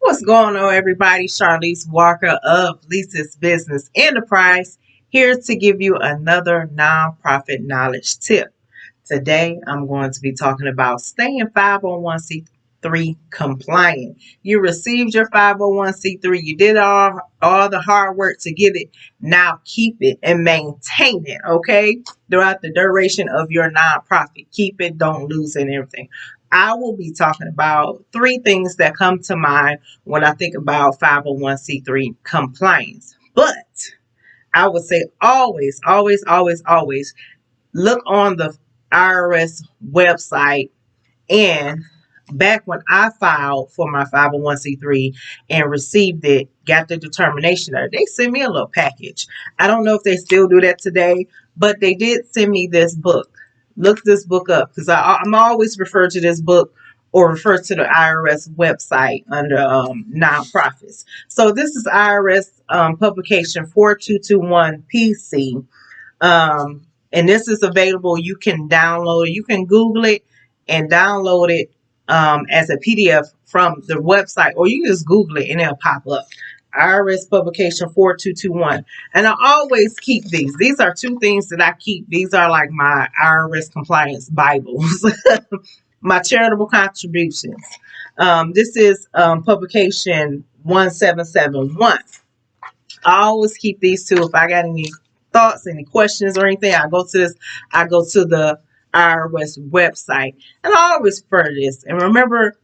What's going on, everybody? Charlize Walker of Lisa's Business Enterprise here to give you another nonprofit knowledge tip. Today, I'm going to be talking about staying 501c3 compliant. You received your 501c3. You did all the hard work to get it. Now keep it and maintain it, okay? Throughout the duration of your nonprofit. Keep it, don't lose it, and everything. I will be talking about three things that come to mind when I think about 501c3 compliance. But I would say always, always, always, always look on the IRS website. And back when I filed for my 501c3 and received it, got the determination letter, they sent me a little package. I don't know if they still do that today, but they did send me this book. Look this book up because I'm always referred to this book or refer to the IRS website under nonprofits. So this is IRS Publication 4221 PC. And this is available. You can download it. You can Google it and download it as a PDF from the website, or you can just Google it and it'll pop up. IRS Publication 4221. And I always keep these. These are two things that I keep. These are like my IRS compliance Bibles, my charitable contributions. This is publication 1771. I always keep these two. If I got any thoughts, any questions or anything, I go to the IRS website, and I always refer to this. And remember,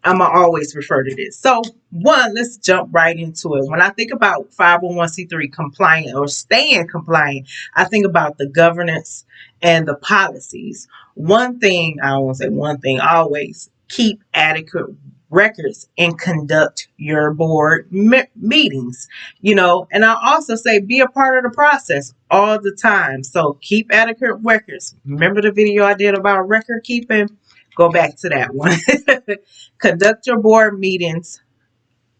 I'm going to always refer to this. So, let's jump right into it. When I think about 501c3 compliant or staying compliant, I think about the governance and the policies. One thing, I won't say one thing, always keep adequate records and conduct your board meetings, and I also say be a part of the process all the time. So keep adequate records. Remember the video I did about record keeping? Go back to that one. Conduct your board meetings.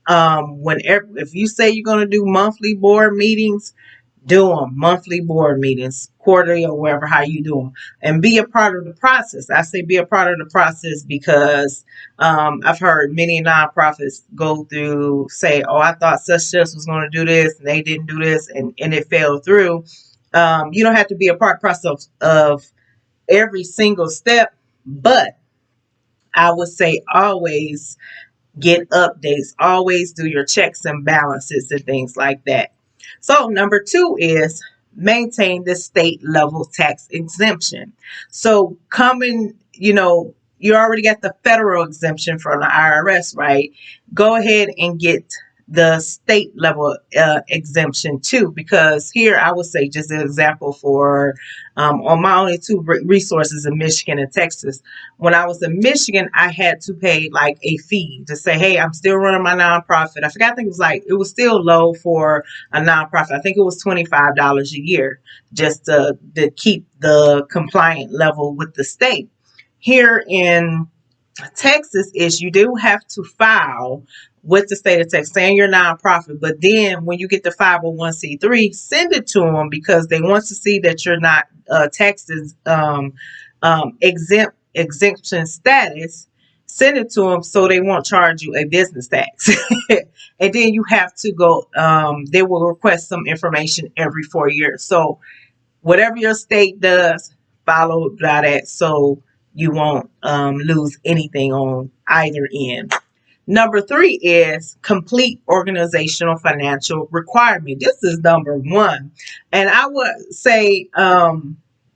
Whenever, if you say you're going to do monthly board meetings, do them monthly board meetings, quarterly, or wherever, how you do them, and be a part of the process. I say be a part of the process because I've heard many nonprofits go through, say, oh, I thought such was going to do this and they didn't do this, and it fell through. You don't have to be a part process of every single step, but I would say always get updates, always do your checks and balances and things like that. So number 2 is maintain the state level tax exemption. So you already got the federal exemption from the IRS, right? Go ahead and get the state level exemption too, because here I would say, just an example for on my only two resources in Michigan and Texas. When I was in Michigan, I had to pay like a fee to say, hey, I'm still running my nonprofit. I forgot, I think it was still low for a nonprofit. I think it was $25 a year just to keep the compliant level with the state. Here in Texas is you do have to file with the state of Texas, saying you're nonprofit, but then when you get the 501c3, send it to them because they want to see that you're not taxes exemption status. Send it to them so they won't charge you a business tax. And then you have to go, they will request some information every 4 years. So whatever your state does, follow by that so you won't lose anything on either end. Number 3 is complete organizational financial requirement. This is number 1. And I would say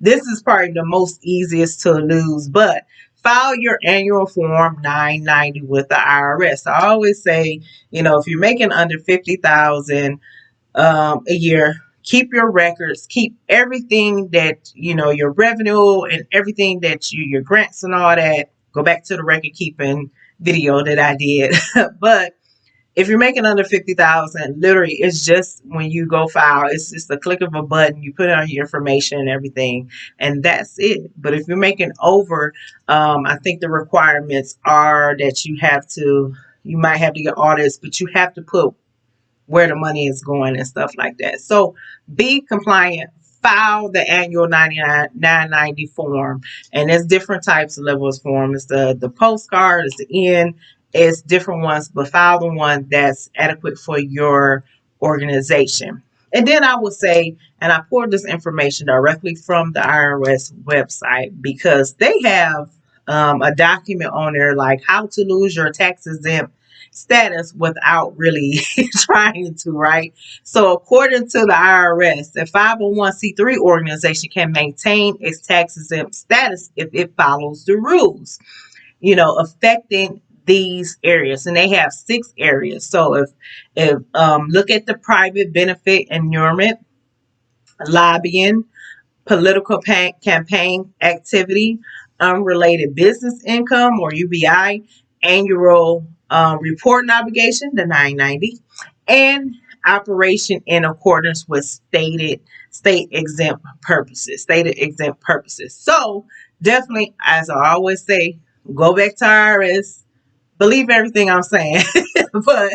this is probably the most easiest to lose, but file your annual form 990 with the IRS. I always say, if you're making under $50,000 a year, keep your records, keep everything that, your revenue and everything that your grants and all that. Go back to the record keeping video that I did. But if you're making under $50,000, literally, it's just when you go file, it's just a click of a button. You put on your information and everything, and that's it. But if you're making over, I think the requirements are that you might have to get audits, but you have to put where the money is going and stuff like that. So be compliant. File the annual 990 form, and there's different types of levels form. It's the postcard, it's the N, It's different ones, but file the one that's adequate for your organization. And then I would say, and I pulled this information directly from the IRS website because they have a document on there like how to lose your tax exempt status without really trying to, right? So according to the IRS, a 501c3 organization can maintain its tax exempt status if it follows the rules, affecting these areas. And they have 6 areas. So if look at the private benefit inurement, lobbying, political campaign activity, unrelated business income or UBI, annual reporting obligation, the 990, and operation in accordance with state exempt purposes. So definitely, as I always say, go back to IRS. Believe everything I'm saying, but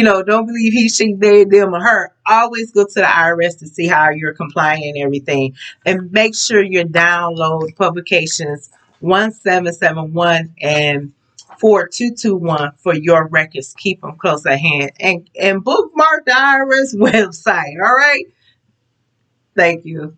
don't believe he, she, they, them, or her. Always go to the IRS to see how you're complying and everything, and make sure you download publications 1771 and 4221 for your records. Keep them close at hand and bookmark the IRS website. All right. Thank you.